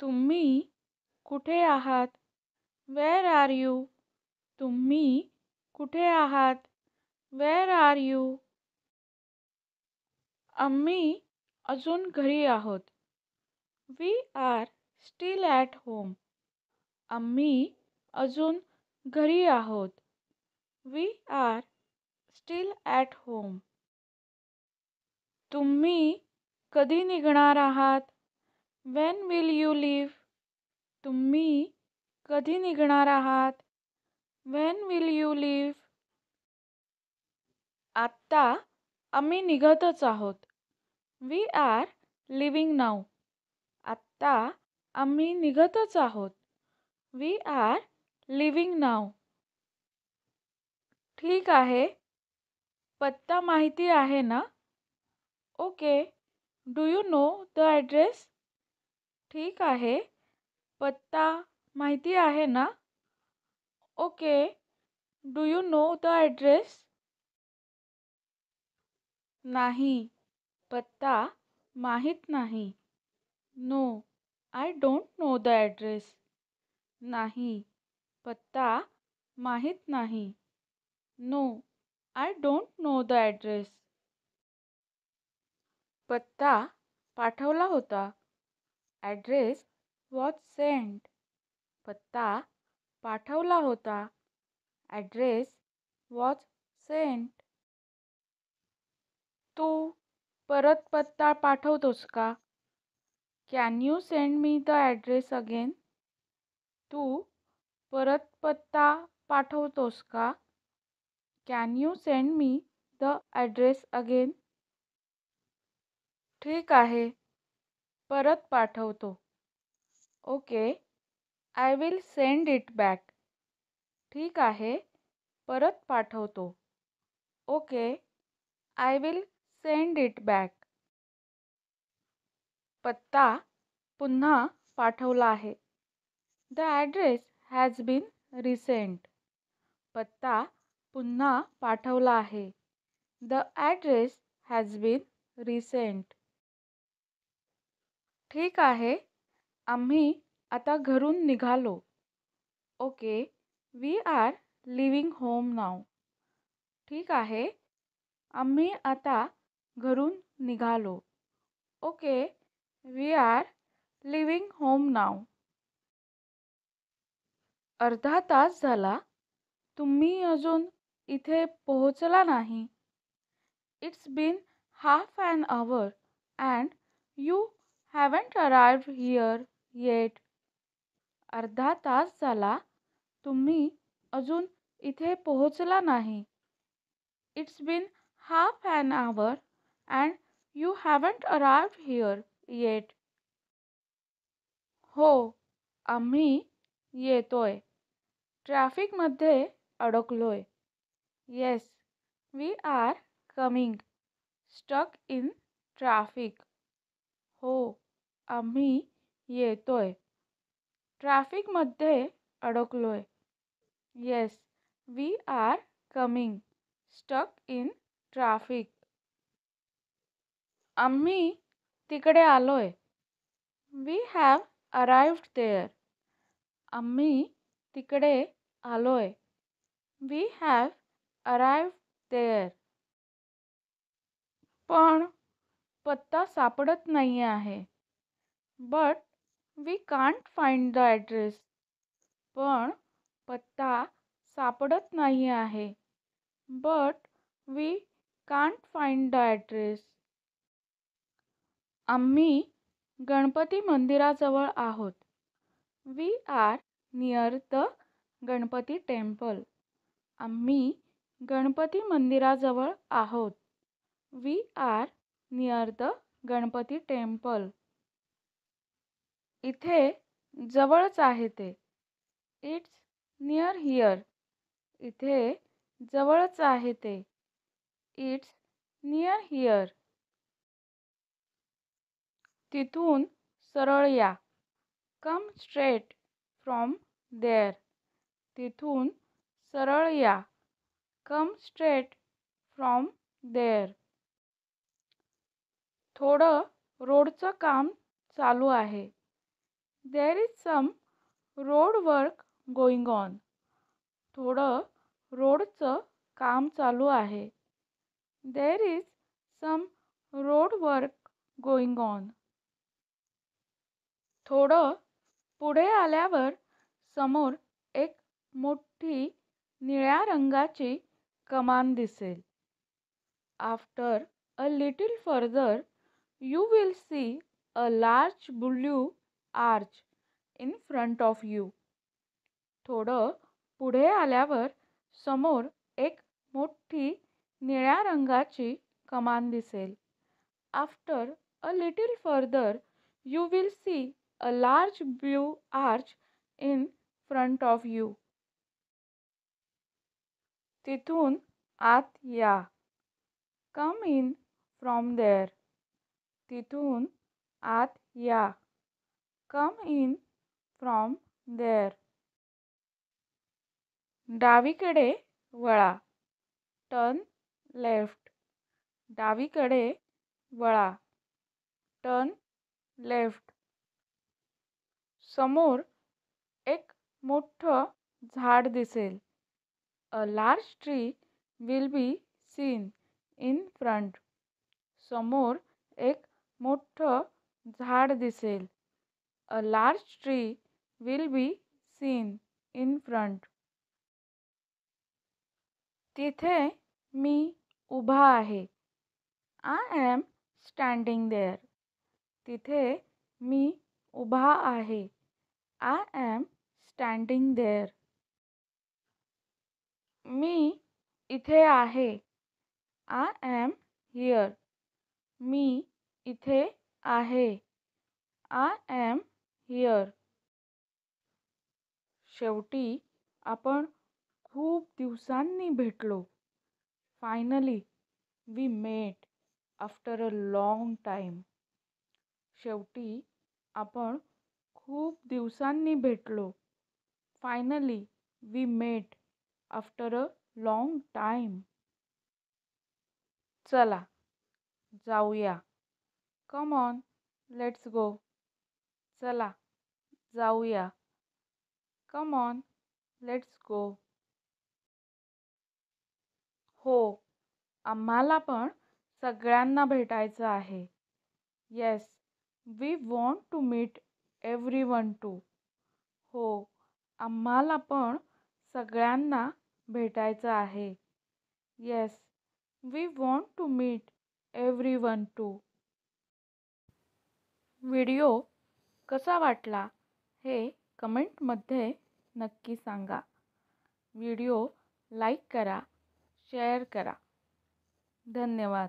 तुम्ही कुठे आहात? Where are you? तुम्ही कुठे आहात? Where are you? आम्ही अजून घरी आहोत. We are still at home. आम्ही अजून घरी आहोत. We are still at home. तुम्ही कधी निघणार आहात? When will you leave? तुम्ही कधी निघणार आहात? When will you leave? आत्ता आम्ही निघतच आहोत. We are leaving now. आत्ता आम्ही निघतच आहोत. We are leaving now. ठीक आहे. पत्ता माहिती आहे ना? Okay. Do you know the address? ठीक आहे. पत्ता माहिती आहे ना? Okay. Do you know the address? नाही. पत्ता माहीत नाही. No, I don't know the address. नाही. पत्ता माहीत नाही. No, I don't know the address. पत्ता पाठवला होता. Address was sent. पत्ता पाठवला होता. Address was Saint. तू परत पत्ता पाठवतोस का? Can you send me the address again? तू परत पत्ता पाठवतोस का? Can you send me the address again? ठीक आहे. परत पाठवतो. Okay. I will send it back. ठीक आहे. परत पाठवतो. Okay. I will send it back. पत्ता पुन्हा पाठवला आहे. The address has been resent. पत्ता पुन्हा पाठवला आहे. The address has been resent. ठीक आहे. आम्ही आता घरून निघालो. Okay. We are leaving home now. ठीक आहे. आम्ही आता घरून निघालो. Okay. We are leaving home now. अर्धा तास झाला. तुम्ही अजून इथे पोहोचला नाही. It's been half an hour and you haven't arrived here yet. अर्धा तास झाला. तुम्ही अजून इथे पोहोचला नाही. It's been half an hour and you haven't arrived here yet. हो, आम्ही येतोय. ट्रॅफिकमध्ये अडकलोय. Yes, we are coming. Stuck in traffic. हो, आम्ही येतोय. ट्रॅफिकमध्ये अडकलोय. Yes, we are coming. Stuck in traffic. आम्ही तिकडे आलोय. We have arrived there. आम्ही तिकडे आलोय. We have arrived there. पण पत्ता सापडत नाही आहे. But we can't find the address. पण पत्ता सापडत नाही आहे. But we can't find the address. आम्ही गणपती मंदिराजवळ आहोत. We are near the Ganpati temple. आम्ही गणपती मंदिराजवळ आहोत. We are near the Ganpati temple. इथे जवळच आहे ते. It's near here. इथे जवळच आहे ते. It's near here. तिथून सरळ या. Come straight from there. तिथून सरळ या. Come straight from there. थोडं रोडचं काम चालू आहे. There is some road work going on. थोडं रोडचं काम चालू आहे. There is some road work going on. थोडं पुढे आल्यावर समोर एक मोठी निळ्या रंगाची कमान दिसेल. After a little further you will see a large blue arch in front of you. थोडं पुढे आल्यावर समोर एक मोठी निळ्या रंगाची कमान दिसेल. After a little further you will see a large blue arch in front of you. तिथून आत या. कम इन फ्रॉम देअर. तिथून आत या. कम इन फ्रॉम देअर. डावीकडे वळा. Turn left. डावीकडे वळा. Turn left. समोर एक मोठं झाड दिसेल. A large tree will be seen in front. समोर एक मोठं झाड दिसेल. A large tree will be seen in front. तिथे मी उभा आहे. I am standing there. तिथे मी उभा आहे. I am standing there. मी इथे आहे. I am here. मी इथे आहे. I am here. शेवटी आपण खूप दिवसांनी भेटलो. Finally we met after a long time. शेवटी आपण खूप दिवसांनी भेटलो. Finally we met after a long time. चला जाऊया. Come on let's go. चला जाऊया. Come on let's go. हो, आम्हाला पण सगळ्यांना भेटायचं आहे. Yes, we want to meet everyone too. हो, आम्हाला पण सगळ्यांना भेटायचं आहे. Yes, we want to meet everyone too. Video कसा वाटला हे कमेंटमध्ये नक्की सांगा. व्हिडिओ लाईक करा, शेअर करा. धन्यवाद.